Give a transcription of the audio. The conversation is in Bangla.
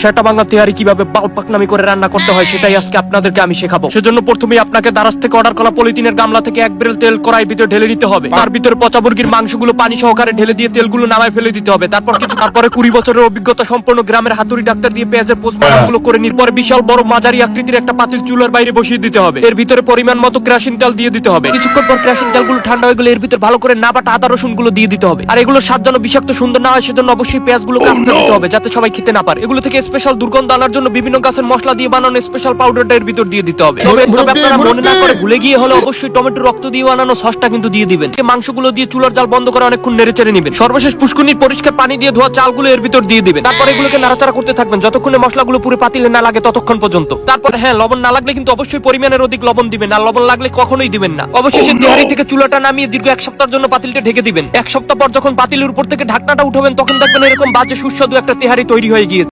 সেটা ভাঙা তেহারি কিভাবে বাল পাকনামি করে রান্না করতে হয় সেটাই আজকে আপনাদেরকে আমি শেখাবো। সেজন্য প্রথমেই আপনাকে দারাজ থেকে অর্ডার করা পলিথিনের গামলা থেকে 1 বেরেল তেল কড়াই ভিতরে ঢেলে নিতে হবে। তার ভিতরে পচা মুরগির মাংসগুলো পানি সহকারে ঢেলে দিয়ে তেলগুলো নামায় ফেলে দিতে হবে। তারপরে 20 বছরের অভিজ্ঞতা সম্পন্ন গ্রামের হাতুড়ি ডাক্তার দিয়ে পেঁয়াজের পোস্টমর্টমগুলো করে নিতে পরে বিশাল বড় মাঝারি আকৃতির একটা পাতিল চুলার বাইরে বসিয়ে দিতে হবে। এর ভিতরে পরিমাণ মতো কেরোসিন তেল দিয়ে দিতে হবে। কিছুক্ষণ পর কেরোসিন তেলগুলো ঠান্ডা হয়ে গেলে এর ভিতরে ভালো করে না বাটা আদা রসুন গুলো দিয়ে দিতে হবে। আর এগুলো স্বাদ যেন বিষাক্ত সুন্দর না হয় সেজন্য অবশ্যই পেঁয়াজগুলো কাটতে দিতে হবে যাতে সবাই খেতে না পারে। এগুলো থেকে স্পেশাল দুর্গন্ধ আনার জন্য বিভিন্ন গাছের মশলা দিয়ে বানানো স্পেশাল পাউডারটা এর ভিতর দিয়ে দিতে হবে। তবে আপনারা মনে না করে ভুলে গিয়ে হলে অবশ্যই টমেটো রক্ত দিয়ে বানানো সসটা কিন্তু দিয়ে দিবেন। এই মাংসগুলো দিয়ে চুলার জাল বন্ধ করে অনেকক্ষণ নেড়েচেড়ে নেবেন। সর্বশেষ পুষ্কুনির পরিষ্কার পানি দিয়ে ধোয়া চালগুলো এর ভিতর দিয়ে দিবেন। তারপর এগুলোকে নাড়াচাড়া করতে থাকবেন যতক্ষণে মশলাগুলো পুরো পাতিলে না লাগে ততক্ষণ পর্যন্ত। তারপরে হ্যাঁ, লবণ না লাগলে কিন্তু অবশ্যই পরিমাণের অধিক লবণ দিবেন, আর লবণ লাগলে কখনোই দিবেন না। অবশেষে তেহারি থেকে চুলাটা নামিয়ে দীর্ঘ 1 সপ্তাহের জন্য পাতিলটা ঢেকে দিবেন। 1 সপ্তাহ পর যখন পাতিলের উপর থেকে ঢাকনাটা উঠাবেন তখন দেখবেন এরকম বাজে সুস্বাদু একটা তেহারি তৈরি হয়ে গিয়েছে।